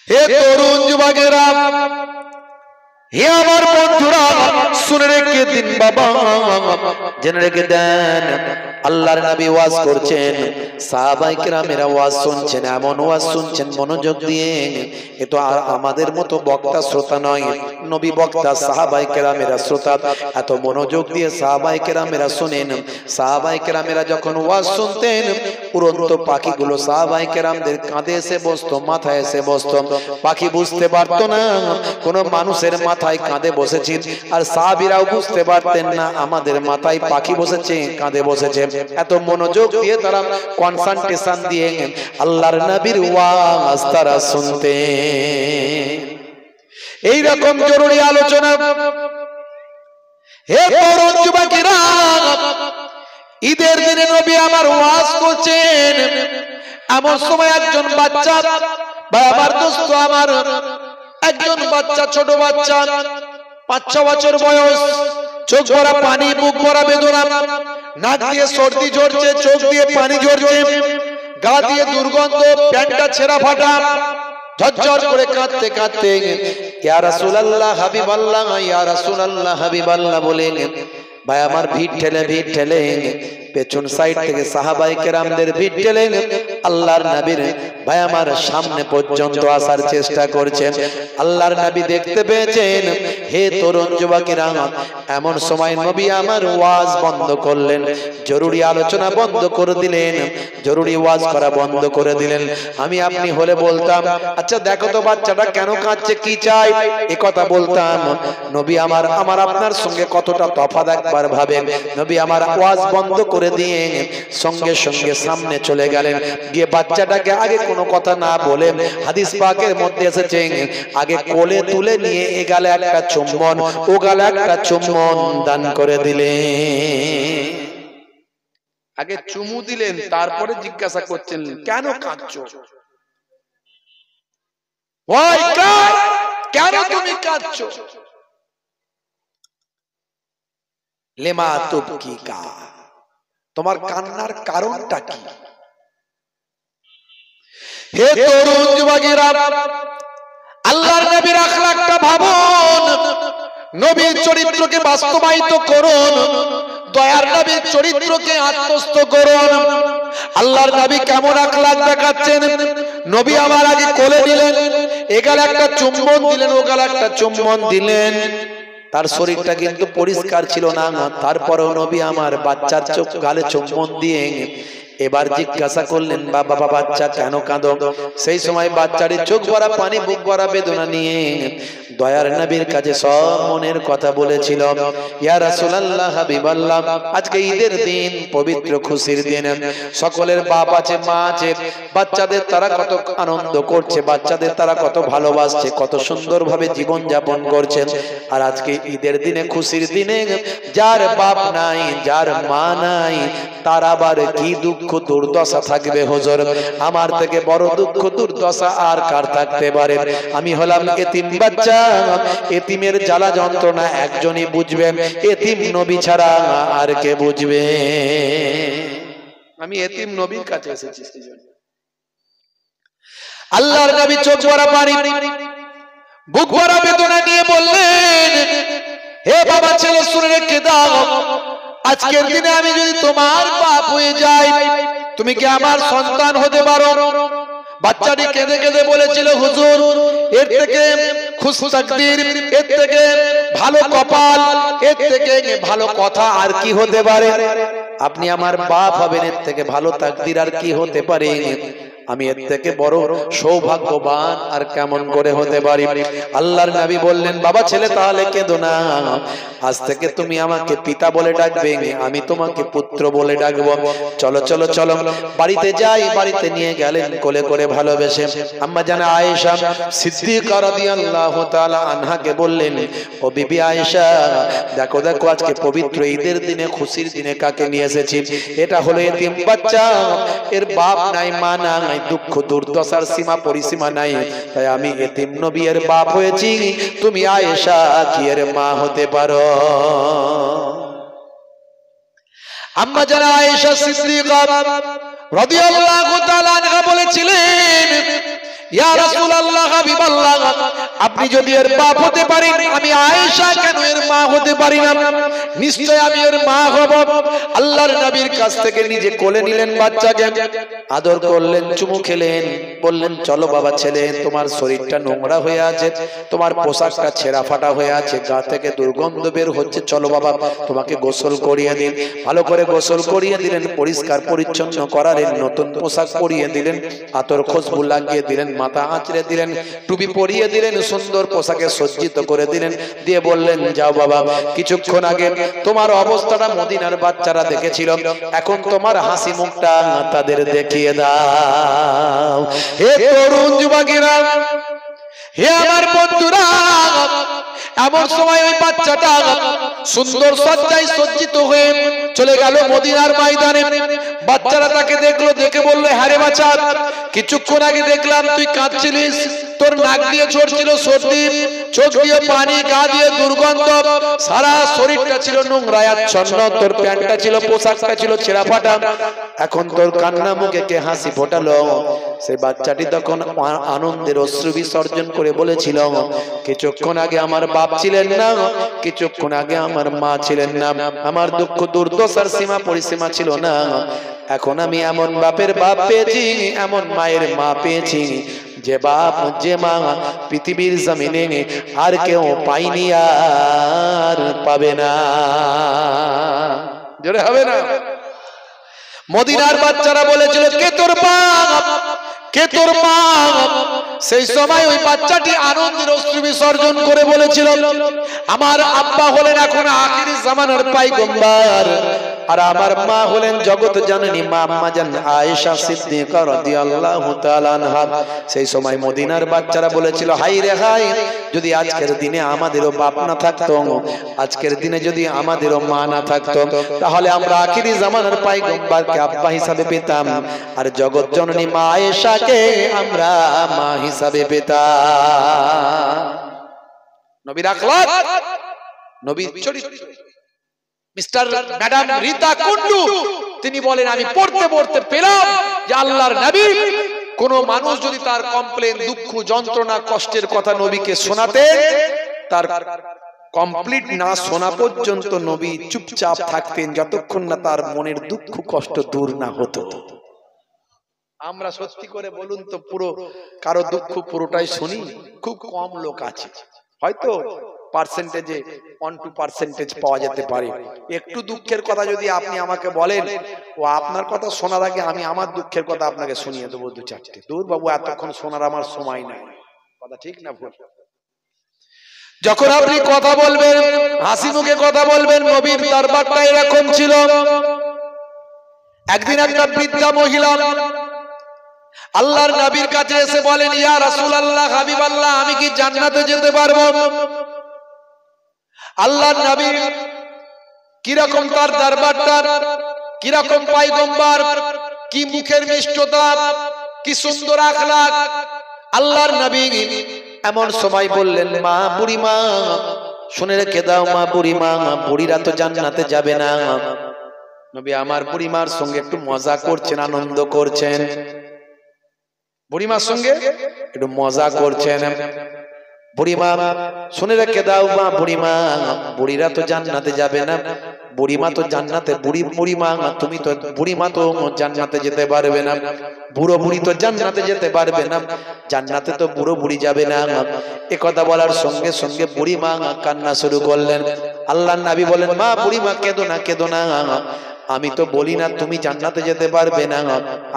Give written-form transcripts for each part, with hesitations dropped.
হে তরুণ যুবকেরা, হে আমার বন্ধুরা, শুনে রেখে দিন বাবা, জেনে রেখে দেন। আল্লাহর নবী ওয়াজ করছেন, সাহাবায়ে কেরামেরা ওয়াজ শুনছেন, এমন ওয়াজ শুনছেন মনোযোগ দিয়ে। এ তো আর আমাদের মতো বক্তা শ্রোতা নয়, নবী বক্তা, সাহাবায়ে কেরামেরা শ্রোতা। এত মনোযোগ দিয়ে সাহাবায়ে কেরামেরা শুনেন। সাহাবায়ে কেরামেরা যখন ওয়াজ শুনতেন, উড়ন্ত পাখিগুলো সাহাবায়ে কেরামদের কাঁধে এসে বসতো, মাথায় এসে বসতো। পাখি বুঝতে পারতো না কোনো মানুষের মাথায় কাঁধে বসেছি, আর সাহাবীরাও বুঝতে পারতেন না আমাদের মাথায় পাখি বসেছে, কাঁধে বসেছে। এত মনোযোগ দিয়ে তারা কনসেন্ট্রেশন দিয়ে আল্লাহর নবীর ওয়াজ তারা শুনতেন। এই রকম জরুরি আলোচনা। হে তরুণ যুবকেরা, ঈদের দিনে নবী আমার ওয়াজ করছেন, এমন সময় একজন বাচ্চা, বা আমার দোস্ত আমার, একজন বাচ্চা, ছোট বাচ্চা, 5-6 বছর বয়স, চোখ ভরা পানি, বুক ভরা বেদনা, নাক দিয়ে সর্দি ঝরছে, চোখ দিয়ে পানি ঝরছে, গা দিয়ে দুর্গন্ধ, প্যান্টটা ছেঁড়া ফাটা, ঝরঝর করে কাঁদতে কাঁদতে ইয়া রাসূলুল্লাহ হাবিবাল্লাহ, ইয়া রাসূলুল্লাহ হাবিবাল্লাহ বলে ভাই আমার ভিড় ঠেলে পেছন সাইড থেকে সাহাবায়ে কেরামদের ভিড় ঠেলে আল্লাহর নবীর ভাই আমার সামনে পর্যন্ত আসার চেষ্টা করছেন। আল্লাহর নবী দেখতে পেয়েছেন। হে তরুণ যুবকেরা, এমন সময় নবী আমার ওয়াজ বন্ধ করলেন, জরুরি আলোচনা বন্ধ করে দিলেন, জরুরি ওয়াজ করা বন্ধ করে দিলেন। আমি আপনি হলে বলতাম, আচ্ছা দেখো তো বাচ্চাটা কেন কাঁদছে, কি চাই, এ কথা বলতাম। নবী আমার আপনার সঙ্গে কতটা তফাৎ একবার ভাবেন। নবী আমার ওয়াজ বন্ধ করে দিয়ে সঙ্গে সঙ্গে সামনে চলে গেলেন, গিয়ে বাচ্চাটাকে আগে কোনো কথা না বলে, হাদিস পাকের মধ্যে এসেছে, আগে কোলে তুলে নিয়ে এ গালে একটা চুম্বন, ও গালে একটা চুম্বন দান করে দিলেন। আগে চুমু দিলেন, তারপরে জিজ্ঞাসা করছেন কেন কাঁদছো, ওই কেন তুমি কাঁদছো, লেমা তুবকিকা, তোমার কান্নার কারণটা কি। হে তরুণ যুবকেরা, আল্লাহর নবীর আখলাকটা ভাবুন, নবীর চরিত্রকে বাস্তবায়িত করুন, দয়ার নবীর চরিত্রকে আত্মস্থ করুন। আল্লাহর নবী কেমন আখলাক দেখাচ্ছেন। নবী আমার আগে কোলে নিলেন, এগালে একটা চুম্বন দিলেন, ওগালে একটা চুম্বন দিলেন। তার শরীরটা কিন্তু পরিষ্কার ছিল না, তারপরেও নবী আমার বাচ্চার চোখ গালে চুম্বন দিয়ে এবার জিজ্ঞাসা করলেন, বাবা বাচ্চা কেন কাঁদো। সেই সময় বাচ্চাটির চোখ ভরা পানি, বুক ভরা বেদনা নিয়ে দয়ার নবীর কাছে সব মনের কথা বলেছিল। ইয়া রাসূলুল্লাহ হাবিবাল্লাহ, আজকে ঈদের দিন, পবিত্র খুশির দিন, সকলের বাপ আছে, মা আছে, বাচ্চাদের তারা কত আনন্দ করছে, বাচ্চাদের তারা কত ভালোবাসছে, কত সুন্দরভাবে জীবন যাপন করছে। আর আজকে ঈদের দিনে, খুশির দিনে, যার বাপ নাই, যার মা নাই, তার আবার কি দুঃখ দুর্দশা থাকবে হুজুর। আমার থেকে বড় দুঃখ দুর্দশা আর কার থাকতে পারে। আমি হলাম এতিম বাচ্চা, এতিমের জ্বালা যন্ত্রণা একজনই বুঝবে, এতিম নবী ছাড়া আর কে বুঝবে। আমি এতিম নবীর কাছে এসেছি। আল্লাহর নবী চোখ ভরা পানি, বুক ভরা বেদনা নিয়ে বললেন, হে বাবা ছেলে শুনে রেখে দাও, আজকের দিনে আমি যদি তোমার বাপ হয়ে যাই, তুমি কি আমার সন্তান হতে পারো। বাচ্চাটি কেঁদে কেঁদে বলেছিল, হুজুর এর থেকে খুশ তাকদীর, এর থেকে ভালো কপাল, এর থেকে ভালো কথা আর কি হতে পারে। আপনি আমার বাপ হবেন, এর থেকে ভালো তাকদীর আর কি হতে পারে। আমি এর থেকে বড় সৌভাগ্যবান আর কেমন করে হতে পারি। আল্লাহর নবী বললেন, বাবা ছেলে তাহলে কেঁদো না, আজ থেকে তুমি আমাকে পিতা বলে ডাকবে, আমি তোমাকে পুত্র বলে ডাকবো। চলো চলো চলো বাড়িতে যাই। বাড়িতে নিয়ে গেলেন কোলে করে ভালোবেসে। আম্মা জানা আয়েশা সিদ্দিকা রাদিয়াল্লাহু তাআলা আনহাকে বললেন, ও বিবি আয়েশা, দেখো দেখো আজকে পবিত্র ঈদের দিনে, খুশির দিনে কাকে নিয়ে এসেছি। এটা হলো এতিম বাচ্চা, এর বাপ নাই, মা নাই, দুঃখ দুর্দশার সীমা পরিসীমা নাই, তাই আমি এতিম নবী এর বাপ হয়েছি। তুমি আয়েশা কি এর মা হতে পারো। আম্মা জানা আয়েশা সিদ্দিকা রাদিয়াল্লাহু তাআলা আনহা বলেছিলেন, ইয়া রাসূলুল্লাহ হাবিবাল্লাহ, আপনি যদি এর বাপ হতে পারেন, আমি আয়েশা কেন এর মা হতে পারি না? নিশ্চয় আমি এর মা হব। আল্লাহর নবীর কাছ থেকে নিজে কোলে নিলেন বাচ্চাকে, আদর করলেন, চুমু খেলেন, বললেন চলো বাবা ছেলে, তোমার শরীরটা নোংরা হয়ে আছে, তোমার পোশাকটা ছেঁড়া ফাটা হয়ে আছে, গা থেকে দুর্গন্ধ বের হচ্ছে, চলো বাবা তোমাকে গোসল করিয়ে দিন। ভালো করে গোসল করিয়ে দিলেন, পরিষ্কার পরিচ্ছন্ন করালেন, নতুন পোশাক পরিয়ে দিলেন, আতর খুশবু লাগিয়ে দিলেন, মাথা আঁচড়ে দিলেন, টুপি পরিয়ে দিলেন, সুন্দর পোশাকে সজ্জিত করে দিলেন, দিয়ে বললেন যাও বাবা, কিছুক্ষণ আগে তোমার অবস্থাটা মদিনার বাচ্চারা দেখেছিল, এখন তোমার হাসি মুখটা তাদের দেখিয়ে দাও। হে তরুণ যুবকেরা, হে আমার বন্ধুরা, এমন সময় ওই বাচ্চাটা সুন্দর সজ্জায় সজ্জিত হয়ে চলে গেল মদিনার ময়দানে। বাচ্চারা তাকে দেখলো, দেখে বললো হ্যাঁ রে বাচ্চা, কিছুক্ষণ আগে দেখলাম তুই কাঁদছিলিস, তোর নাক দিয়ে ঝরছিল সর্দি, চোখ দিয়ে পানি, গা দিয়ে দুর্গন্ধ, সারা শরীরটা ছিল নোংরায় আচ্ছন্ন, তোর প্যান্টটা ছিল, পোশাকটা ছিল ছেঁড়া ফাটা, এখন তোর কান্না মুখে কে হাসি ফোটালো? সেই বাচ্চাটি তখন আনন্দের অশ্রু বিসর্জন করে বলেছিল, কিছুক্ষণ আগে আমার বাপ ছিলেন না, কিছুক্ষণ আগে আমার মা ছিলেন না, আমার দুঃখ দুর্দশার সীমা পরিসীমা ছিল না, এখন আমি এমন বাপের বাপ পেয়েছি, এমন মায়ের মা পেয়েছি, যে বাপ যে মা পৃথিবীর জমিনে আর কেউ পাইনি, আর পাবে না। জোরে হবে না? মদিনার বাচ্চারা বলেছিল কে তোর বাপ, কে তোর মা? সেই সময় ওই বাচ্চাটি আনন্দের অশ্রু বিসর্জন করে বলেছিল, আমার আব্বা হলেন এখন আখির জামানার পয়গম্বর, আর আমার মা হলেন জগৎ জননী মা আম্মা জান আয়েশা সিদ্দিকা রাদিয়াল্লাহু তাআলা আনহা। সেই সময় মদিনার বাচ্চারা বলেছিল হাই রে হাই, যদি আজকের দিনে আমাদেরও বাপ না থাকতো, আজকের দিনে যদি আমাদেরও মা না থাকতো, তাহলে আমরা আখিরি জামানার পয়গম্বরকে আব্বা হিসাবে পেতাম, আর জগৎ জননী মা আয়েশাকে আমরা মা হিসাবে পেতাম। নবীর আখলাক, নবীর চরিত্র। মিস্টার ম্যাডাম রীতা কুন্ডু তিনি বলেন, আমি পড়তে পড়তে পেলাম যে আল্লাহর নবী, কোন মানুষ যদি তার কমপ্লেন, দুঃখ, যন্ত্রণা, কষ্টের কথা নবীকে শোনাতে, তার কমপ্লিট না শোনা পর্যন্ত নবী চুপচাপ থাকতেন, যতক্ষণ না তার মনের দুঃখ কষ্ট দূর না হতো। আমরা সত্যি করে বলুন তো, পুরো কারো দুঃখ পুরোটাই শুনি? খুব কম লোক আছে, হয়তো পার্সেন্টেজে 1-2% পাওয়া যেতে পারে। একটু দুঃখের কথা যদি আপনি আমাকে বলেন, ও আপনার কথা শোনার আগে আমি আমার দুঃখের কথা আপনাকে শুনিয়ে দেবো 2-4টে। দূর বাবু, এতক্ষণ শোনার আমার সময় নাই। কথা ঠিক না ভুল? যখন আপনি কথা বলবেন, হাসি মুখে কথা বলবেন। নবীর দরবারটা এরকম ছিল। একদিন একটা বৃদ্ধা মহিলা আল্লাহর নবীর কাছে এসে বলেন, ইয়া রাসূলুল্লাহ, হাবিবাল্লাহ, আমি কি জান্নাতে যেতে পারবো? আল্লাহর নবী কিরকম তার দরবারটা, কিরকম পয়গম্বর, কি মুখের মিষ্টতা, কি সুন্দর আখলাক। আল্লাহর নবী এমন সময় বললেন, মা, বুড়ি মা, শুনে রেখে দাও মা, বুড়ি মা, বুড়িরা তো জান্নাতে যাবে না। নবী আমার বুড়িমার সঙ্গে একটু মজা করছেন, আনন্দ করছেন, বুড়িমার সঙ্গে একটু মজা করছেন। বুড়িমা, শুনে রেখে দাও মা, বুড়িমা, বুড়িরা তো জান্নাতে যাবে না। বুড়িমা তো জান্নাতে, বুড়িমা তুমি তো, বুড়িমা তো জান্নাতে যেতে পারবে না, বুড়ো বুড়ি তো জান্নাতে যেতে পারবে না, জান্নাতে তো বুড়ো বুড়ি যাবে না। এ কথা বলার সঙ্গে সঙ্গে বুড়িমা কান্না শুরু করলেন। আল্লাহর নবী বলেন, মা, বুড়িমা কেঁদো না, কেঁদো না, আমি তো বলি না তুমি জান্নাতে যেতে পারবে না,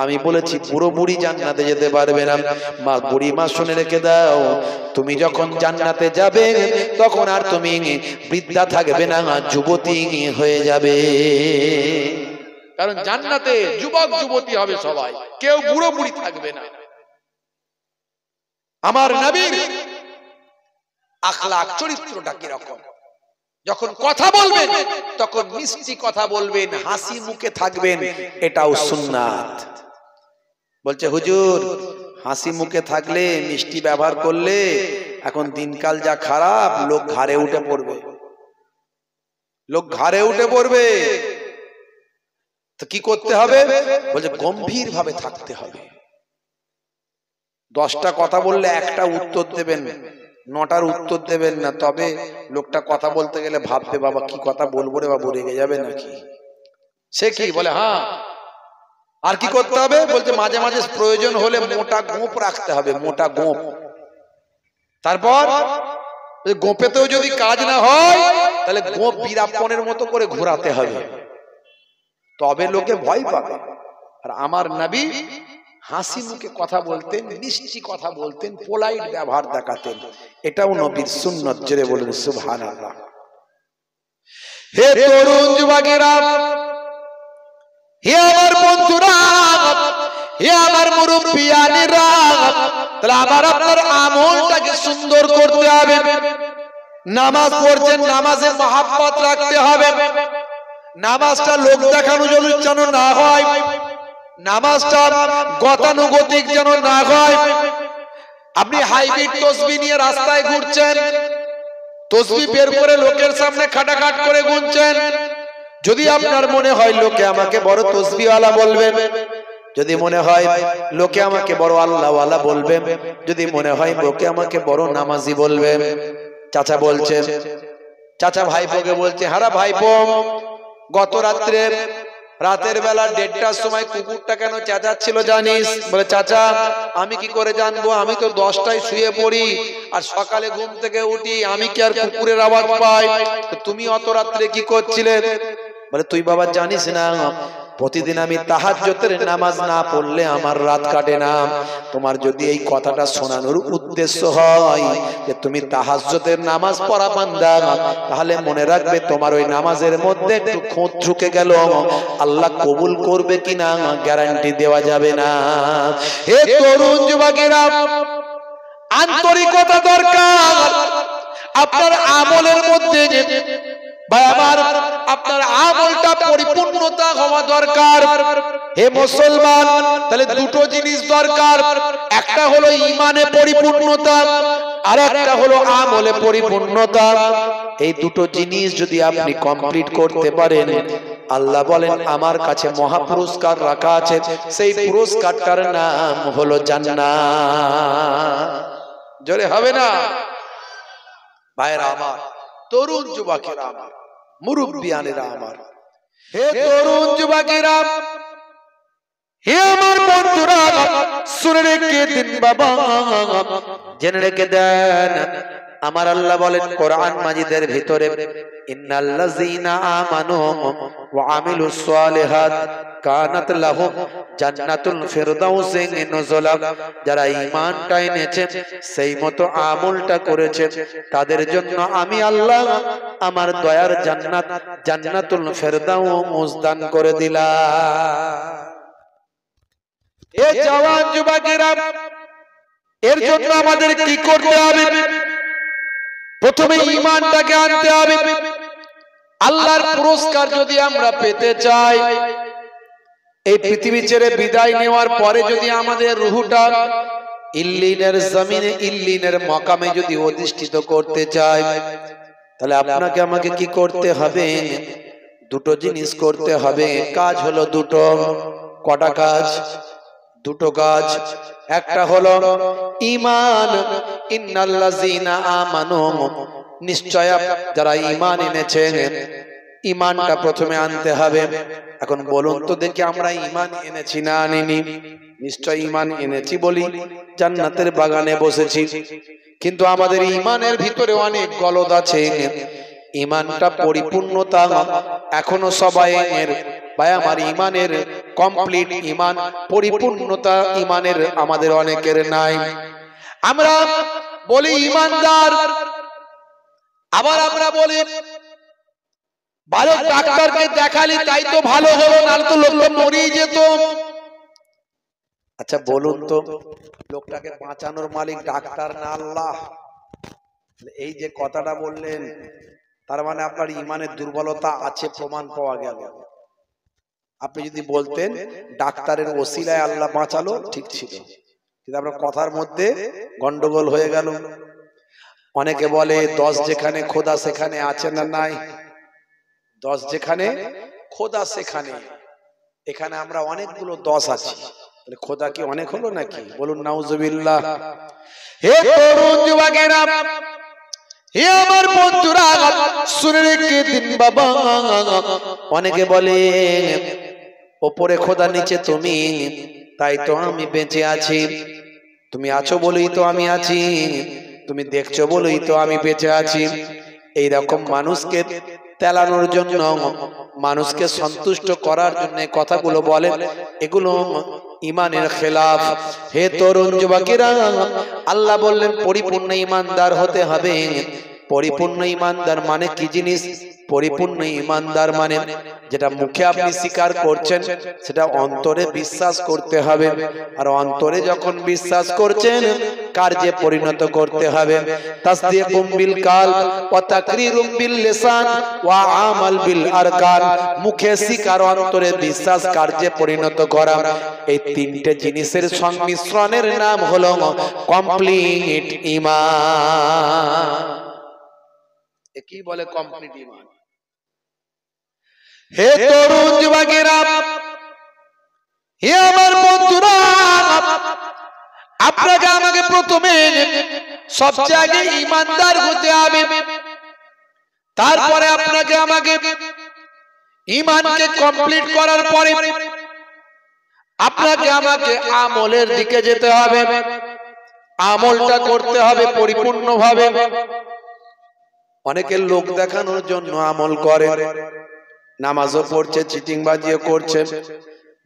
আমি বলেছি বুড়ো বুড়ি জান্নাতে যেতে পারবে না। মা, বুড়িমা শুনে রেখে দাও, তুমি যখন জান্নাতে যাবে তখন আর তুমি বৃদ্ধা থাকবে না, যুবতী হয়ে যাবে। কারণ জান্নাতে যুবক যুবতী হবে সবাই, কেউ বুড়ো বুড়ি থাকবে না। আমার নবীর আখলাক, চরিত্রটা কিরকম? যখন কথা বলবেন তখন মিষ্টি কথা বলবেন, হাসি মুখে থাকবেন, এটাও সুন্নাত। বলছে হুজুর, হাসি মুখে থাকলে, মিষ্টি ব্যবহার করলে এখন দিনকাল যা খারাপ, লোক ঘাড়ে উঠে পড়বে, লোক ঘাড়ে উঠে পড়বে। তো কি করতে হবে? বলছে গম্ভীর ভাবে থাকতে হবে, 10টা কথা বললে একটা উত্তর দেবেন, 9টার উত্তর দেবেন না, তবে লোকটা কথা বলতে গেলে ভাববে বাবা কি কথা বলবো রে, বাবু রেগে যাবে নাকি। সে কি বলে হ্যাঁ, আর কি করতে হবে বলতে মাঝে মাঝে প্রয়োজন হলে মোটা গোঁপ রাখতে হবে, মোটা গোঁপ। তারপর গোঁপেতেও যদি কাজ না হয় তাহলে গোঁপ বীরাপ্পনের মতো করে ঘোরাতে হবে, তবে লোকে ভয় পাবে। আর আমার নবী হাসি মুখে কথা বলতেন, মিষ্টি কথা বলতেন, পোলাইট ব্যবহার দেখাতেন, এটাও নবীর সুন্নাত। জোরে বলুন সুবহানাল্লাহ। হে তরুণ যুবকেরা, হে আমার বন্ধুরা, হে আমার মুরব্বিয়ানেরা, তাহলে আবার আপনার আমলটাকে সুন্দর করতে হবে। নামাজ পড়ছেন, নামাজে মহাব্বত রাখতে হবে। নামাজটা লোক দেখানো যেন না হয়, নামাজটা গতানুগতিক যেন না হয়। আপনি হাইব্রিড তসবিহ নিয়ে রাস্তায় ঘুরছেন, তসবিহ বের করে লোকের সামনে খাটাখাট করে গুনছেন। যদি আপনার মনে হয় লোকে আমাকে বড় তসবিহওয়ালা বলবে, যদি মনে হয় লোকে আমাকে বড় আল্লাহওয়ালা বলবে, যদি মনে হয় লোকে আমাকে বড় নামাজি বলবে, চাচা বলছেন, চাচা ভাইপোকে বলছে, হারা ভাইপো গত রাতের বেলা 1:30টার সময় কুকুরটা কেন চেঁচাচ্ছিল জানিস? বলে চাচা আমি কি করে জানবো, আমি তো 10টায় শুয়ে পড়ি আর সকালে ঘুম থেকে উঠি, আমি কি আর কুকুরের আওয়াজ পাই? তুমি অত রাত্রে কি করছিলে? বলে তুই বাবা জানিস না, প্রতিদিন আমি তাহাজ্জুদের নামাজ না পড়লে আমার রাত কাটে না। তোমার যদি এই কথাটা শোনানোর উদ্দেশ্য হয় যে তুমি তাহাজ্জুদের নামাজ পড়া বান্দা, তাহলে মনে রাখবে তোমার ওই নামাজের মধ্যে একটু খুঁত ঢুকে গেল, আল্লাহ কবুল করবে কিনা গ্যারান্টি দেওয়া যাবে না। হে তরুণ যুবকেরা, আন্তরিকতা দরকার আপনার আমলের মধ্যে। ভাই আমার, আপনার আমলটা পরিপূর্ণতা হওয়া দরকার। হে মুসলমান, তাহলে দুটো জিনিস দরকার, একটা হলো ঈমানে পরিপূর্ণতা, আর একটা হলো আমলে পরিপূর্ণতা। এই দুটো জিনিস যদি আপনি কমপ্লিট করতে পারেন, আল্লাহ বলেন আমার কাছে মহা পুরস্কার রাখা আছে, সেই পুরস্কারটার নাম হলো জান্নাত। জোরে হবে না ভাইরা আমার, তরুণ যুবকেরা আমার, মুরব্বিয়ানেরা আমার, হে তরুণ যুবকেরা, হে আমার বন্ধুরা, শুনে রেখে দিন বাবা, জেনে রেখে দেন। আমার আল্লাহ বলেন কোরআন মাজিদের ভিতরে, ইন্নাল্লাযীনা আমানু ওয়া আমিলুস সালিহাত কানাত লাহুম জান্নাতুল ফিরদাউসি নুজুলা। যারা ঈমানটা এনেছে, সেই মতো আমলটা করেছে, তাদের জন্য আমি আল্লাহ আমার দয়ার জান্নাত, জান্নাতুল ফিরদাউস দান করে দিলাম। এ জওয়ান যুবকেরা, এর জন্য আমাদের কি করতে হবে? প্রথমে ঈমানটাকে আনতে হবে। আল্লাহর পুরস্কার যদি আমরা পেতে চাই, এই পৃথিবী ছেড়ে বিদায় নেওয়ার পরে যদি আমাদের রূহটা ইল্লিনের জমিনে, ইল্লিনের মাকামে যদি অধিষ্ঠিত করতে চাই, তাহলে আপনাকে আমাকে কি করতে হবে? দুটো জিনিস করতে হবে। কাজ হলো দুটো। কটা কাজ? দুটো কাজ। একটা হলো ঈমান, ইন্নাল্লাযীনা আমানু, নিশ্চয় যারা ঈমান এনেছে, ঈমানটা প্রথমে আনতে হবে। এখন বলুন তো দেখি, আমরা ঈমান এনেছি না আনিনি? নিশ্চয় ঈমান এনেছি বলি জান্নাতের বাগানে বসেছি, কিন্তু আমাদের ঈমানের ভিতরে অনেক গলদ আছে। ঈমানটা পরিপূর্ণতা এখনো সবাইয়ের, ভাই আমার ঈমানের কমপ্লিট ঈমান, পরিপূর্ণতা ঈমানের আমাদের অনেকের নাই। আমরা বলি ঈমানদার, আবার আমরা বলি ভালো ডাক্তারকে দেখালি তাই তো ভালো হলো, না তো লোকটা মরেই যেত। আচ্ছা বলুন তো, লোকটাকে বাঁচানোর মালিক ডাক্তার না আল্লাহ? এই যে কথাটা বললেন, তার মানে আপনার ঈমানের দুর্বলতা আছে, প্রমাণ পাওয়া গেল। আপনি যদি বলতেন ডাক্তারের ওসিলায় আল্লাহ বাঁচালো, ঠিক ছিল, কিন্তু আপনার কথার মধ্যে গন্ডগোল হয়ে গেল। অনেকে বলে 10 যেখানে খোদা সেখানে আছে না নাই? 10 যেখানে খোদা সেখানে, এখানে আমরা অনেকগুলো 10 আছি, খোদা কি অনেক হলো নাকি? বলুন নাউজুবিল্লাহ। হে তরুণ যুবকেরা, হে আমার বন্ধুরা, শুনে রেখে দিন বাবা। অনেকে বলে ওপরে খোদা, নিচে তুমি, তাই তো আমি বেঁচে আছি। তুমি আছো বলেই তো আমি আছি, তুমি দেখছো বলেই তো আমি বেঁচে আছি। এইরকম মানুষকে তেলানোর জন্য, মানুষকে সন্তুষ্ট করার জন্য কথাগুলো বলে, এগুলো ইমানের খেলাফ। হে তরুণ যুবকেরা, আল্লাহ বললেন পরিপূর্ণ ইমানদার হতে হবে। পরিপূর্ণ ইমানদার মানে কি জিনিস? পরিপূর্ণ ইমানদার মানে যেটা মুখে আপনি স্বীকার করছেন সেটা অন্তরে বিশ্বাস করতে হবে। আর অন্তরে যখন বিশ্বাস করছেন, কার্যে পরিণত করতে হবে। তাসদীকুম বিল কালব ওয়া তাকরীরুম বিল লিসান ওয়া আমাল বিল আরকান। মুখে স্বীকার, অন্তরে বিশ্বাস, কার্যে পরিণত করা, এই তিনটে জিনিসের সংমিশ্রণের নাম হলো কমপ্লিট ঈমান। কি বলে কমপ্লিট ঈমান? হে তরুণ যুবকেরা, হে আমার বন্ধুরা, আপনাকে আমাকে প্রথমে সবচেয়ে আগে ঈমানদার হতে হবে। তারপরে আপনাকে আমাকে ঈমানকে কমপ্লিট করার পরে আপনাকে আমাকে আমলের দিকে যেতে হবে। আমলটা করতে হবে পরিপূর্ণভাবে। অনেকে লোক দেখানোর জন্য আমল করে, নামাজও পড়ছে, চিটিংবাজিও করছে,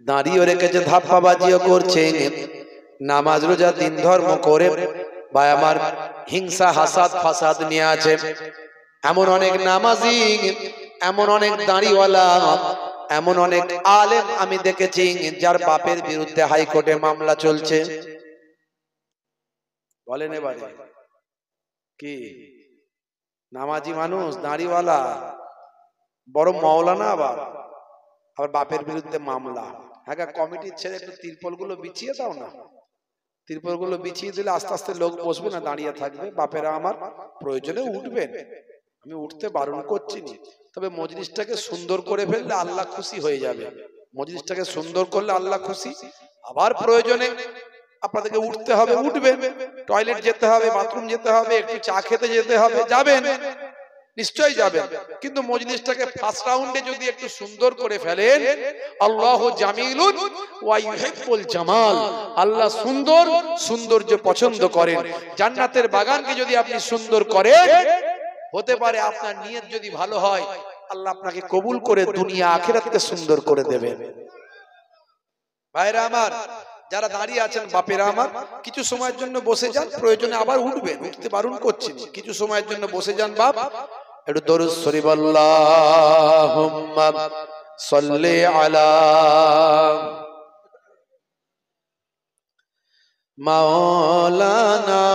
দাঁড়িয়ে রেখেছে, ধাপ্পাবাজিও করছে, নামাজ রোজা দিন ধর্ম করে ভাই আমার হিংসা হাসাদ ফাসাদ নিয়ে আছে। এমন অনেক নামাজি, এমন অনেক দাঁড়িওয়ালা, এমন অনেক আলেম আমি দেখেছি যার বাপের বিরুদ্ধে হাইকোর্টে মামলা চলছে। বলেন এবারে কি নামাজি মানুষ, দাঁড়িওয়ালা, বড় মাওলানা, আবার বাপের বিরুদ্ধে মামলা। হ্যাঁ, কমিটির ছেড়ে একটু তিরপল গুলো বিছিয়ে দাও না। তিরপল গুলো বিছিয়ে দিলে আস্তে আস্তে লোক বসবে না, দাঁড়িয়ে থাকবে। বাপেরা আমার প্রয়োজনে উঠবেন, আমি উঠতে বারণ করছি না, তবে মজলিসটাকে সুন্দর করে ফেললে আল্লাহ খুশি হয়ে যাবে। মজলিসটাকে সুন্দর করলে আল্লাহ খুশি। আবার প্রয়োজনে আপনাদেরকে উঠতে হবে, উঠবেন। টয়লেট যেতে হবে, বাথরুম যেতে হবে, একটু চা খেতে যেতে হবে, যাবেন, নিশ্চয়ই যাবেন। কিন্তু মজলিসটাকে ফার্স্ট রাউন্ডে যদি একটু সুন্দর করে ফেলেন, আল্লাহু জামিলুন ওয়া ইউহিব্বুল জামাল, আল্লাহ সুন্দর, সৌন্দর্য পছন্দ করেন। জান্নাতের বাগানকে যদি আপনি সুন্দর করেন, হতে পারে আপনার নিয়ত যদি ভালো হয়, আল্লাহ আপনাকে কবুল করে দুনিয়া আখিরাতকে সুন্দর করে দেবেন। ভাইরা আমার, যারা দাঁড়িয়ে আছেন বাপেরা আমার, কিছু সময়ের জন্য বসে যান, প্রয়োজনে আবার উঠবেন, উঠতে বারণ করছি না, কিছু সময়ের জন্য বসে যান। বাপ একটু দরুদ শরীফ আল্লাহুম্মা সাল্লি আলা মাওলানা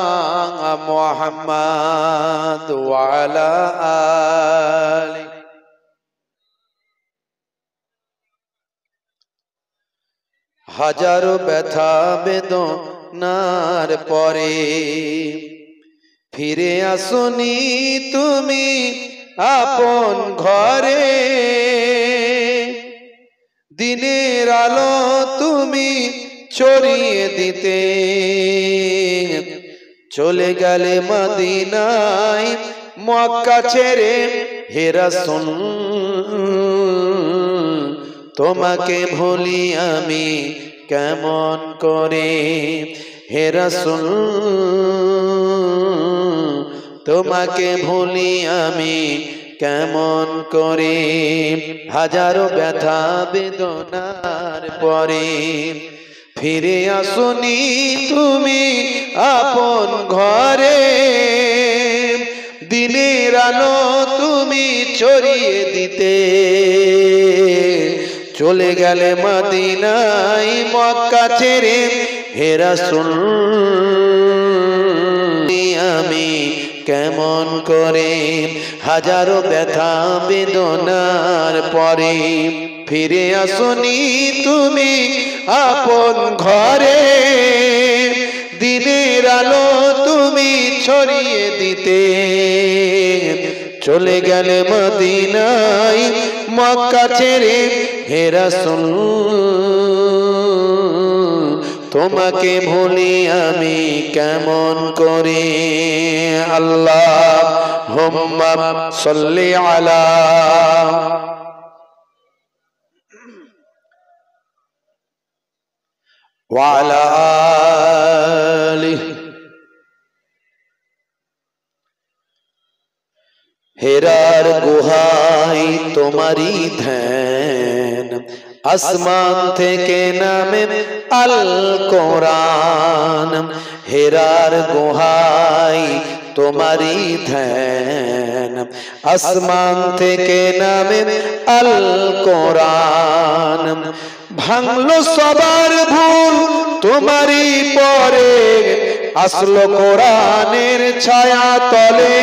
মুহাম্মাদ ওয়া আলা আলি। হাজারো ব্যথা বেদনার পরে ফিরে আসনি তুমি আপন ঘরে। দিনের আলো তুমি ছড়িয়ে দিতে চলে গেলে মদিনায় মক্কা ছেড়ে। হে রাসূল তোমাকে ভুলি আমি কেমন করে। হে রাসূল তোমাকে ভুলি আমি কেমন করে। হাজারো ব্যথা বেদনার পরে ফিরে আসনি তুমি আপন ঘরে। দিনের আলো তুমি ছড়িয়ে দিতে চলে গেলে মদিনায় মক্কা ছেড়ে। হে রাসূল আমি কেমন করে। হাজারো ব্যথা বেদনার পরে ফিরে আসনি তুমি আপন ঘরে। দিনের আলো তুমি ছড়িয়ে দিতে চলে গেলে মদিনায় মক্কা ছেড়ে। হে রাসূল তোমাকে ভুলি আমি কেমন করে। আল্লাহুম্মা সাল্লি আলা ওয়া আলা আলিহি। হেরার গুহায় তোমারি ধ্যান, আসমান থেকে নামে আল কোরআন। হেরার গুহায় তোমারি ধ্যান, আসমান থেকে নামে আল কোরআন। ভাঙলো সবার ভুল তোমারি পরে, আসলো কোরআনের ছায়া তলে।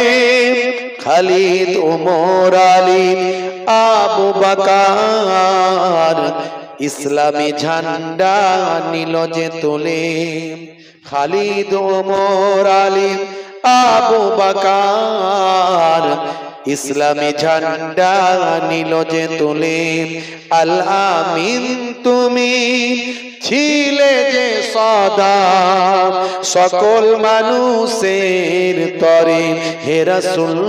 খালিদ ওমর আলী আবু বকর ইসলামী ঝান্ডা নিল যে তোলে। খালিদ ওমর আলী আবু বকর ইসলামী ঝান্ডা নিল যে তোলে। আল আমিন তুমি ছিলে যে সদা সকল মানুষের তরে। হে রাসূল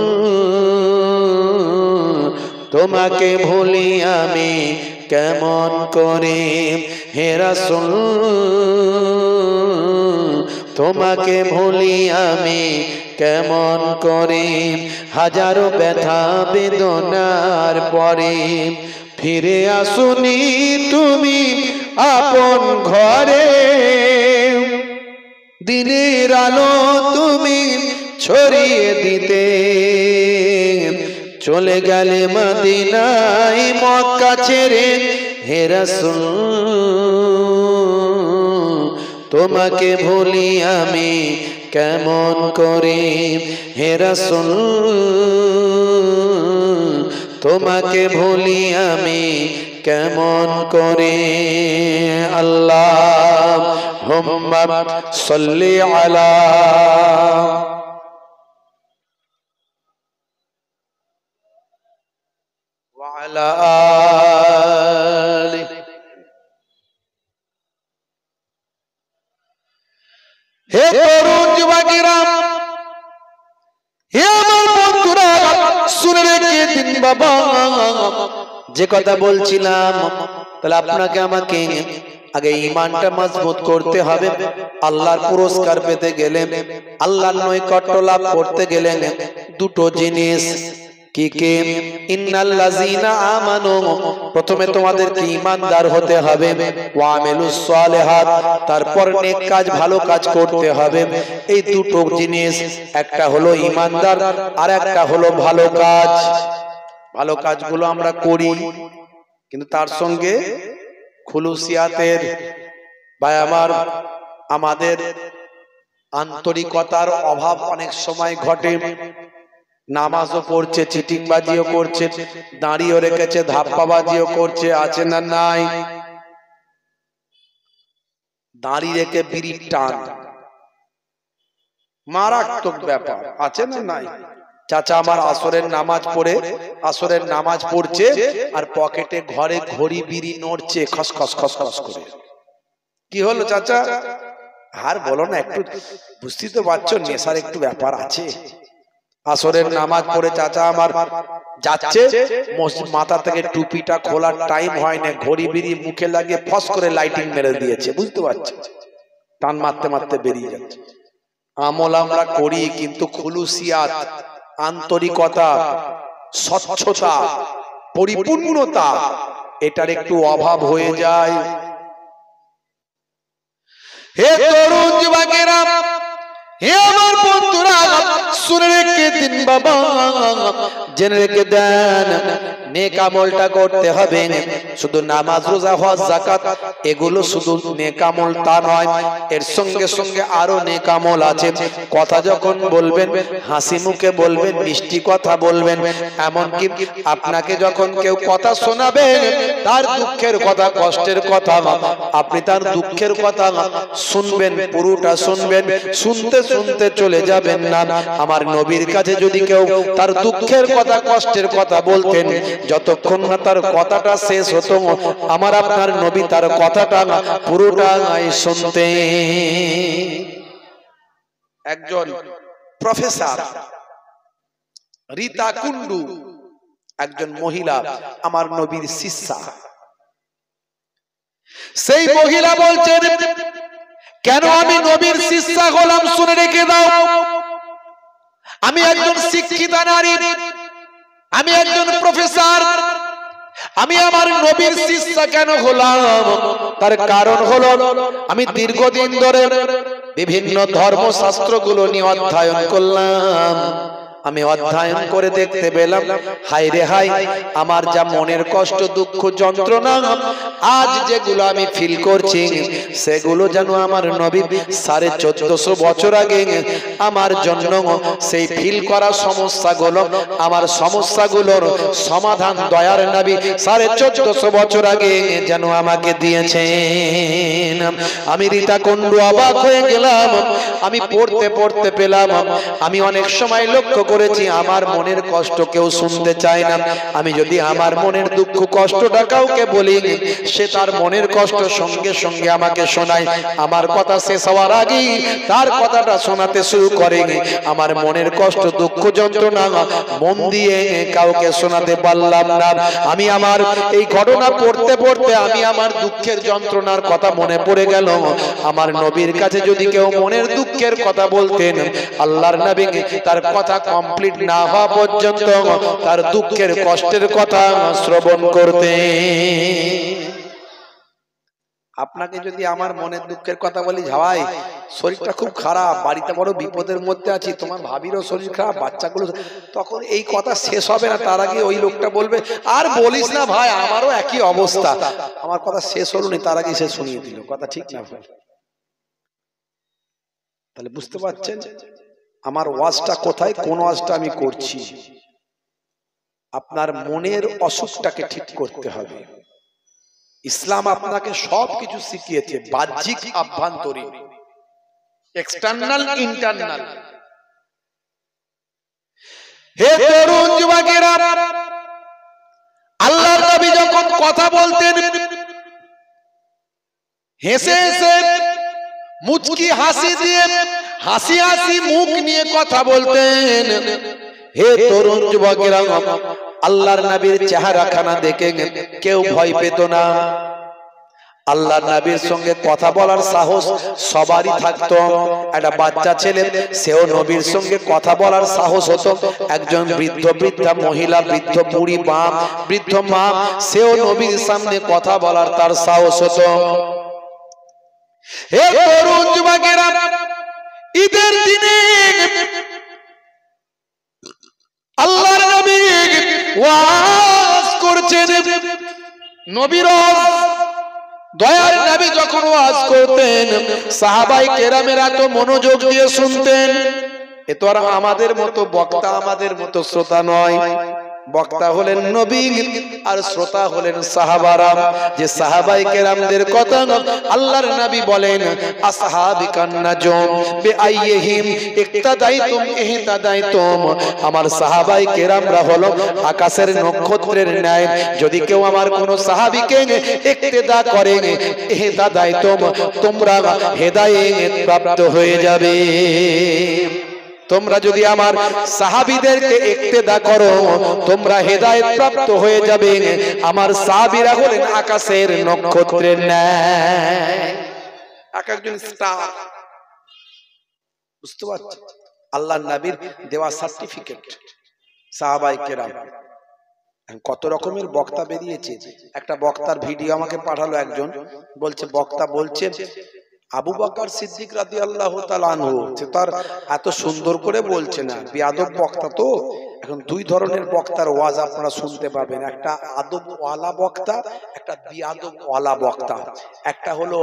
তোমাকে ভুলি আমি কেমন করে। হে রাসূল তোমাকে ভুলি আমি কেমন করে। হাজারো ব্যথা বেদনার পরে ফিরে আসুনি তুমি আপন ঘরে। দিনের আলো তুমি ছড়িয়ে দিতে, চলে গেলে মদিনায় মক্কা ছেড়ে। হে রাসূল তোমাকে ভুলি আমি কেমন করে। হে রাসূল তোমাকে ভুলি আমি কেমন করে। আল্লাহুম্মা সাল্লি আলা ওয়া আলা আলিহি। হে তরুণ যুবকেরা, হে আমার বন্ধুরা, শুনে রেখে দিন বাবা যে কথা বলছিলাম। তাহলে আপনাকে আমাকে আগে ঈমানটা মজবুত করতে হবে। আল্লাহর পুরস্কার পেতে গেলে, আল্লাহর নৈকট্য লাভ করতে গেলে দুটো জিনিস কি কি? ইন্নাল্লাযীনা আমানু, প্রথমে তোমাদেরকে ঈমানদার হতে হবে। ওয়া আমিলুস সালিহাত, তারপর নেক কাজ ভালো কাজ করতে হবে। এই দুটো জিনিস, একটা হলো ঈমানদার আর একটা হলো ভালো কাজ। ভালো কাজগুলো আমরা করি, কিন্তু তার সঙ্গে খুলুসিয়াতের বা আমাদের আন্তরিকতার অভাব অনেক সময় ঘটে। নামাজও পড়ছে, চিটিংবাজিও করছে, দাঁড়িয়েও রেখেছে, ধাপ্পাবাজিও করছে, আছে না নাই? দাঁড়িয়ে রেখে বিড়ির টান, মারাত্মক ব্যাপার, আছে না নাই? চাচা আমার আসরের নামাজ পড়ছে আর পকেটে ঘরে ঘড়ি বিড়ি নড়ছে খস খস খস খস করে। কি হলো চাচা? আর বলো না, একটু বুঝতে তো পারছো নেশার একটু ব্যাপার আছে। আসরের নামাজ পড়ে চাচা আমার যাচ্ছে, মাথা থেকে টুপিটা খোলার টাইম হয় না, ঘড়ি বিড়ি মুখে লাগিয়ে ফস করে লাইটিং মেরে দিয়েছে, বুঝতে পারছো? টান মারতে মারতে বেরিয়ে যাচ্ছে। আমল আমরা করি, কিন্তু খুলুসিয়াত, আন্তরিকতা, স্বচ্ছতা, পরিপূর্ণতা, এটার একটু অভাব হয়ে যায়। হে তরুণ যুবকেরা, হে আমার বন্ধুরা, শুনে রেখে দিন বাবা, জেনে রেখে দেন, নেক আমলটা করতে হবে। শুধু নামাজ, রোজা, হজ, যাকাত এগুলো শুধু নেক আমল তা নয়, এর সঙ্গে সঙ্গে আরো নেক আমল আছে। কথা যখন বলবেন হাসি মুখে বলবেন, মিষ্টি কথা বলবেন। এমনকি আপনাকে যখন কেউ কথা শোনাবে, তার দুঃখের কথা, কষ্টের কথা, আপনি তার দুঃখের কথা শুনবেন, পুরোটা শুনবেন, শুনতে শুনতে চলে যাবেন না। আমার নবীর কাছে যদি কেউ তার দুঃখের কথা, কষ্টের কথা বলতেন, যতক্ষণ না তার কথাটা শেষ হতো আমার আপনার নবী তার কথাটা পুরোটাই শুনতেন। একজন প্রফেসর রীতা কুন্ডু, একজন মহিলা আমার নবীর শিষ্যা। সেই মহিলা বলছেন, কেন আমি নবীর শিষ্যা হলাম শুনে রেখে দাও। আমি একজন শিক্ষিতা নারী, আমি একজন প্রফেসর, আমি আমার নবীর শিষ্যা কেন হলাম? তার কারণ হলো আমি দীর্ঘদিন ধরে বিভিন্ন ধর্মশাস্ত্রগুলো নিয়ে অধ্যয়ন করলাম। আমি অধ্যয়ন করে দেখতে পেলাম, হায় রে হায়, আমার যা মনের কষ্ট, দুঃখ, যন্ত্রণা আজ যেগুলো আমি ফিল করছি, সেগুলো যেন আমার নবী 1450 বছর আগে আমার জন্য সেই ফিল করা সমস্যাগুলো, আমার সমস্যাগুলোর সমাধান দয়ার নবী 1450 বছর আগে যেন আমাকে দিয়েছেন। আমি রীতা কুন্ডু অবাক হয়ে গেলাম। আমি পড়তে পড়তে পেলাম, আমি অনেক সময় লক্ষ্য করেছি আমার মনের কষ্ট কেউ শুনতে চায় না। আমি যদি আমার মনের দুঃখ কষ্টটা কাউকে বলি, সে তার মনের কষ্ট সঙ্গে সঙ্গে আমাকে শোনায়। আমার কথা শেষ হওয়ার আগেই তার কথাটা শোনাতে শুরু করে। আমার মনের কষ্ট, দুঃখ, যন্ত্রণা মন দিয়ে কাউকে শোনাতে পারলাম না। আমি আমার এই ঘটনা পড়তে পড়তে আমি আমার দুঃখের যন্ত্রণার কথা মনে পড়ে গেল। আমার নবীর কাছে যদি কেউ মনের দুঃখের কথা বলতেন, আল্লাহর নবী তার কথা কমপ্লিট না হওয়া পর্যন্ত তার দুঃখের কষ্টের কথা শ্রবণ করতেন। আপনাকে যদি আমার মনের দুঃখের কথা বলি, ভাই শরীরটা খুব খারাপ, বাড়িতে বড় বিপদের মধ্যে আছি, তোমার ভাবিরও শরীর খারাপ, বাচ্চাগুলো, তখন এই কথা শেষ হবে না, তার আগে ওই লোকটা বলবে, আর বলিস না ভাই, আমারও একই অবস্থা। আমার কথা শেষ হলো না, তার আগে সে শুনিয়ে দিল। কথা ঠিক না ভাই? তাহলে বুঝতে পারছেন আমার ওয়াজটা কোথায়, কোন ওয়াজটা আমি করছি। আপনার মনের অসুখটাকে ঠিক করতে হবে। ইসলাম আপনাকে সবকিছু শিখিয়েছে, বাহ্যিক, আভ্যন্তরীণ, এক্সটার্নাল, ইন্টারনাল। হে তরুণ যুবকেরা, আল্লাহর নবী যখন কথা বলতেন, হেসে হেসে মুচকি হাসি দিয়ে, হাসি হাসি মুখ নিয়ে কথা বলতেন। হে তরুণ যুবকেরা, আল্লাহর নবীর চেহারাখানা দেখে কেউ ভয় পেত না। আল্লাহর নবীর সঙ্গে কথা বলার সাহস সবারই থাকতো। একটা বাচ্চা ছেলে, সেও নবীর সঙ্গে কথা বলার সাহস হতো। একজন বৃদ্ধ, বৃদ্ধা মহিলা, বৃদ্ধ বুড়ি মা, বৃদ্ধ মা, সেও নবীর সামনে কথা বলার তার সাহস হতো। হে তরুণ যুবকেরা, ঈদের দিনে আল্লাহর নবী ওয়াজ করছেন। নবীর দয়ার নবী যখন ওয়াজ করতেন, সাহাবায়ে কেরামেরা তো মনোযোগ দিয়ে শুনতেন। এ তো আর আমাদের মতো বক্তা, আমাদের মতো শ্রোতা নয়। বক্তা হলেন নবী আর শ্রোতা হলেন সাহাবারা। যে সাহাবায়ে কেরামদের কথা আল্লাহর নবী বলেন, আসহাবিকান নাজুম বিআইহিম ইক্তাদাইতুম ইহতাদাইতুম। আমার সাহাবায়ে কেরামরা হলো আকাশের নক্ষত্রের ন্যায়। যদি কেউ আমার কোন সাহাবীকে ইক্তেদা করে, ইহতাদাইতুম, তোমরা হেদায়েত প্রাপ্ত হয়ে যাবে। তোমরা যদি আমার সাহাবীদেরকে ইক্তেদা করো, তোমরা হেদায়েত প্রাপ্ত হয়ে যাবে। আমার সাহাবীরা হলেন আকাশের নক্ষত্রের ন্যায়, এক একজন স্টার। বুঝতে পারছেন? আল্লাহর নবীর দেওয়া সার্টিফিকেট সাহাবায়ে কেরাম। কত রকমের বক্তা বেরিয়েছে। একটা বক্তার ভিডিও আমাকে পাঠালো একজন, বলছে বক্তা বলছে আবু বকর সিদ্দিক রাদিয়াল্লাহু তাআলা আনহু, তার এত সুন্দর করে বলছে না, বেয়াদব বক্তা তো। এখন দুই ধরনের বক্তার ওয়াজ আপনারা শুনতে পাবেন, একটা আদবওয়ালা বক্তা, একটা বেয়াদবওয়ালা বক্তা। একটা হলো